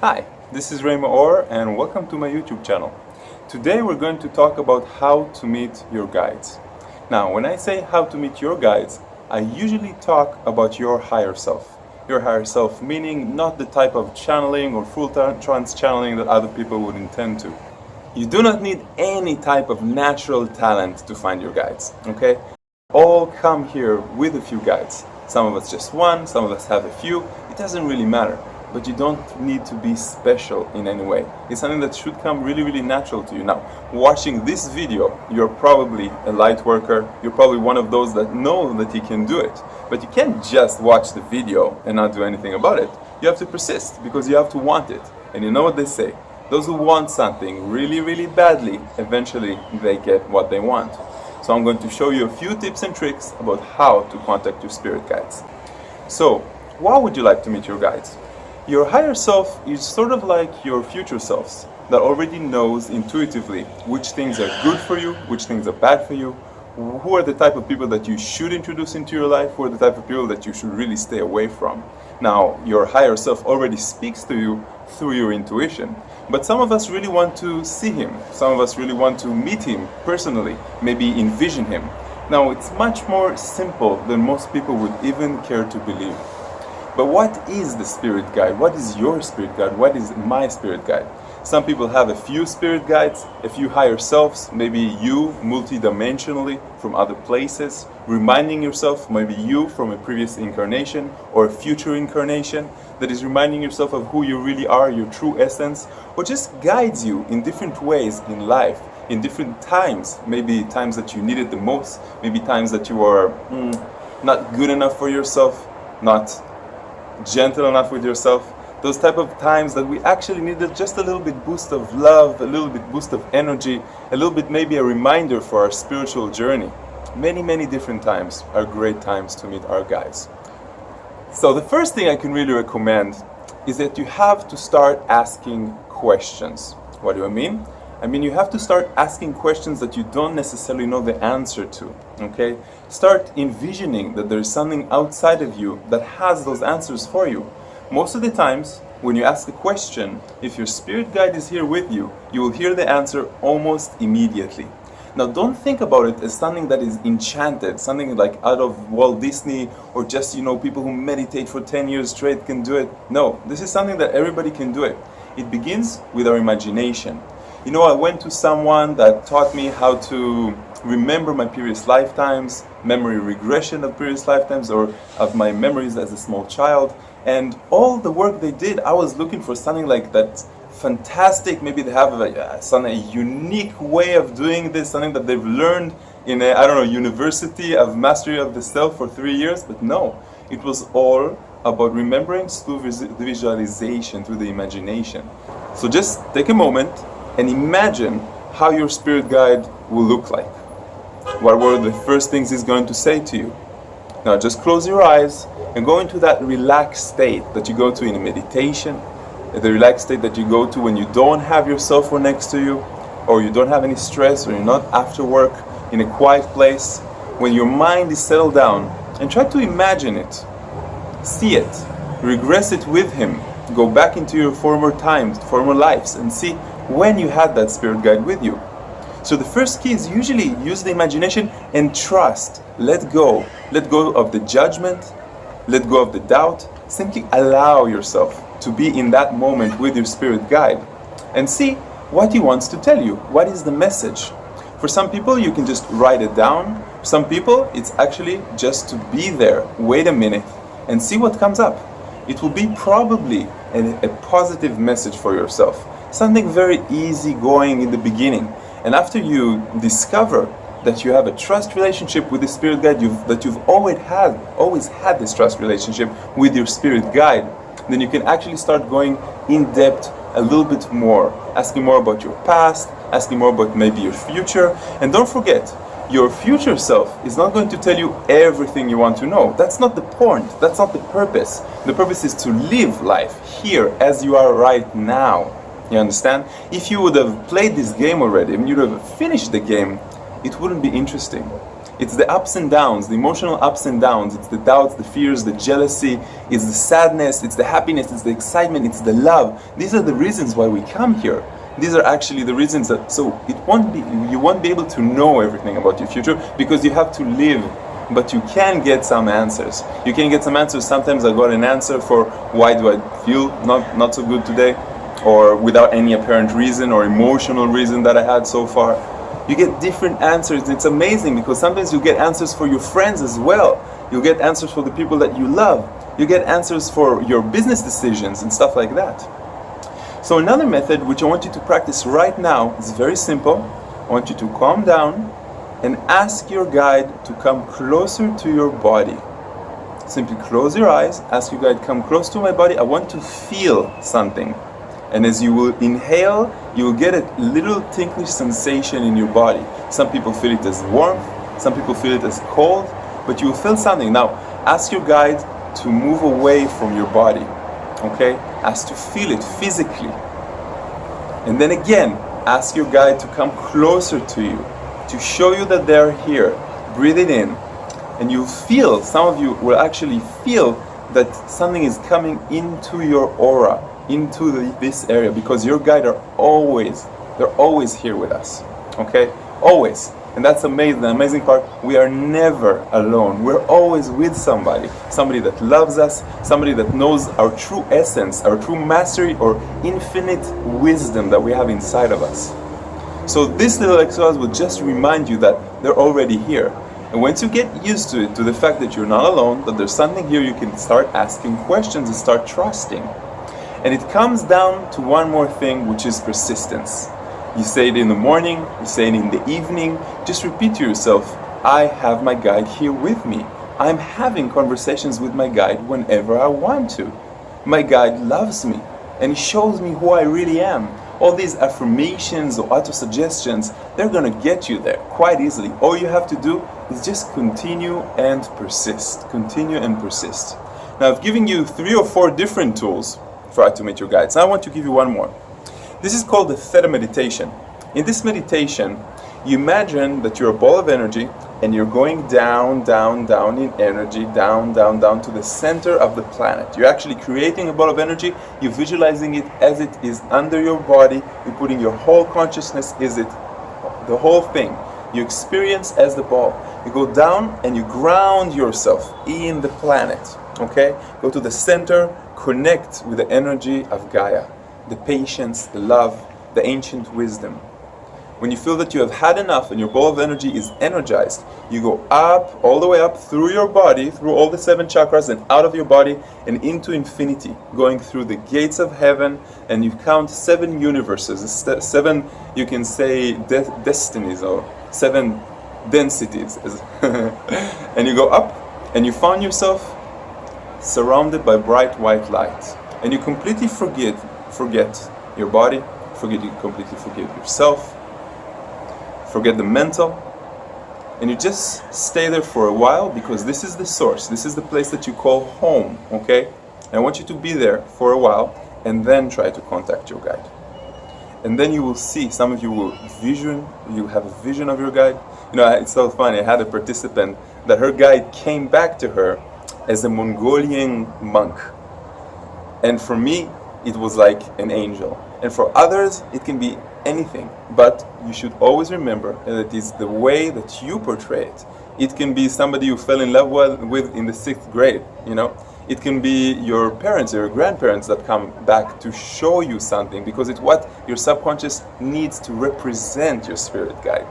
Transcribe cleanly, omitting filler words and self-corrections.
Hi, this is Maor and welcome to my YouTube channel. Today we're going to talk about how to meet your guides. Now, when I say how to meet your guides, I usually talk about your higher self. Your higher self meaning not the type of channeling or full trance channeling that other people would intend to. You do not need any type of natural talent to find your guides, okay? All come here with a few guides. Some of us just one, some of us have a few. It doesn't really matter. But you don't need to be special in any way. It's something that should come really natural to you. Now, watching this video, you're probably a light worker. You're probably one of those that know that you can do it. But you can't just watch the video and not do anything about it. You have to persist because you have to want it. And you know what they say? Those who want something really badly, eventually they get what they want. So I'm going to show you a few tips and tricks about how to contact your spirit guides. So, why would you like to meet your guides? Your higher self is sort of like your future selves that already knows intuitively which things are good for you, which things are bad for you, who are the type of people that you should introduce into your life, who are the type of people that you should really stay away from. Now, your higher self already speaks to you through your intuition, but some of us really want to see him, some of us really want to meet him personally, maybe envision him. Now, it's much more simple than most people would even care to believe. But what is the spirit guide? What is your spirit guide? What is my spirit guide? Some people have a few spirit guides, a few higher selves, maybe you multidimensionally from other places, reminding yourself, maybe you from a previous incarnation or a future incarnation that is reminding yourself of who you really are, your true essence, or just guides you in different ways in life, in different times, maybe times that you need it the most, maybe times that you are not good enough for yourself, not gentle enough with yourself, those type of times that we actually needed just a little bit boost of love, a little bit boost of energy, a little bit maybe a reminder for our spiritual journey. Many different times are great times to meet our guides. So the first thing I can really recommend is that you have to start asking questions. What do I mean? I mean, you have to start asking questions that you don't necessarily know the answer to, okay? Start envisioning that there is something outside of you that has those answers for you. Most of the times, when you ask a question, if your spirit guide is here with you, you will hear the answer almost immediately. Now, don't think about it as something that is enchanted, something like out of Walt Disney, or just, people who meditate for 10 years straight can do it. No, this is something that everybody can do it. It begins with our imagination. I went to someone that taught me how to remember my previous lifetimes, memory regression of previous lifetimes, or of my memories as a small child. And all the work they did, I was looking for something like that fantastic, maybe they have a unique way of doing this, something that they've learned in a, university of mastery of the self for 3 years. But no, it was all about remembering through visualization, through the imagination. So just take a moment and imagine how your spirit guide will look like. What were the first things he's going to say to you? Now just close your eyes and go into that relaxed state that you go to in a meditation, the relaxed state that you go to when you don't have your cell phone next to you, or you don't have any stress, or you're not after work, in a quiet place, when your mind is settled down, and try to imagine it, see it, regress it with him, go back into your former times, former lives, and see when you had that spirit guide with you. So the first key is usually use the imagination and trust. Let go of the judgment, let go of the doubt. Simply allow yourself to be in that moment with your spirit guide and see what he wants to tell you. What is the message? For some people, you can just write it down. For some people, it's actually just to be there, wait a minute, and see what comes up. It will be probably a positive message for yourself. Something very easy going in the beginning. And after you discover that you have a trust relationship with the spirit guide, that you've always had this trust relationship with your spirit guide, then you can actually start going in depth a little bit more, asking more about your past, asking more about maybe your future. And don't forget, your future self is not going to tell you everything you want to know. That's not the point. That's not the purpose. The purpose is to live life here as you are right now. You understand? If you would have played this game already, and you'd have finished the game, it wouldn't be interesting. It's the ups and downs, the emotional ups and downs. It's the doubts, the fears, the jealousy, it's the sadness, it's the happiness, it's the excitement, it's the love. These are the reasons why we come here. These are actually the reasons that, so you won't be able to know everything about your future because you have to live. But you can get some answers. You can get some answers. Sometimes I got an answer for why do I feel not so good today, or without any apparent reason or emotional reason that I had so far. You get different answers. It's amazing because sometimes you get answers for your friends as well. You get answers for the people that you love. You get answers for your business decisions and stuff like that. So another method which I want you to practice right now is very simple. I want you to calm down and ask your guide to come closer to your body. Simply close your eyes, ask your guide, come close to my body. I want to feel something. And as you will inhale, you will get a little ticklish sensation in your body. Some people feel it as warmth, some people feel it as cold, but you will feel something. Now, ask your guide to move away from your body, okay? Ask to feel it physically. And then again, ask your guide to come closer to you, to show you that they're here. Breathe it in, and you feel, some of you will actually feel that something is coming into your aura, into this area, because your guide are always, they're always here with us, okay? Always. And that's amazing. The amazing part, we are never alone. We're always with somebody that loves us, somebody that knows our true essence, our true mastery, or infinite wisdom that we have inside of us. So this little exercise will just remind you that they're already here. And once you get used to it, to the fact that you're not alone, that there's something here, you can start asking questions and start trusting. And it comes down to one more thing, which is persistence. You say it in the morning, you say it in the evening, just repeat to yourself, I have my guide here with me. I'm having conversations with my guide whenever I want to. My guide loves me, and he shows me who I really am. All these affirmations or auto-suggestions, they're gonna get you there quite easily. All you have to do is just continue and persist. Continue and persist. Now I've given you 3 or 4 different tools for how to meet your guides. Now I want to give you one more. This is called the theta meditation. In this meditation, you imagine that you're a ball of energy and you're going down, down, down in energy, down, down, down to the center of the planet. You're actually creating a ball of energy, you're visualizing it as it is under your body, you're putting your whole consciousness, is it the whole thing. You experience as the ball. You go down and you ground yourself in the planet, okay? Go to the center, connect with the energy of Gaia, the patience, the love, the ancient wisdom. When you feel that you have had enough and your ball of energy is energized, you go up, all the way up through your body, through all the 7 chakras and out of your body and into infinity, going through the gates of heaven, and you count 7 universes, 7, you can say, destinies or 7 densities. And you go up and you find yourself surrounded by bright white light. And you completely forget your body, completely forget yourself, forget the mental, and you just stay there for a while, because this is the source, this is the place that you call home, okay? And I want you to be there for a while and then try to contact your guide. And then you will see, some of you will you have a vision of your guide. You know, it's so funny, I had a participant that her guide came back to her as a Mongolian monk. And for me, it was like an angel. And for others, it can be anything. But you should always remember that it is the way that you portray it. It can be somebody you fell in love with in the 6th grade, you know. It can be your parents or your grandparents that come back to show you something, because it's what your subconscious needs to represent your spirit guide.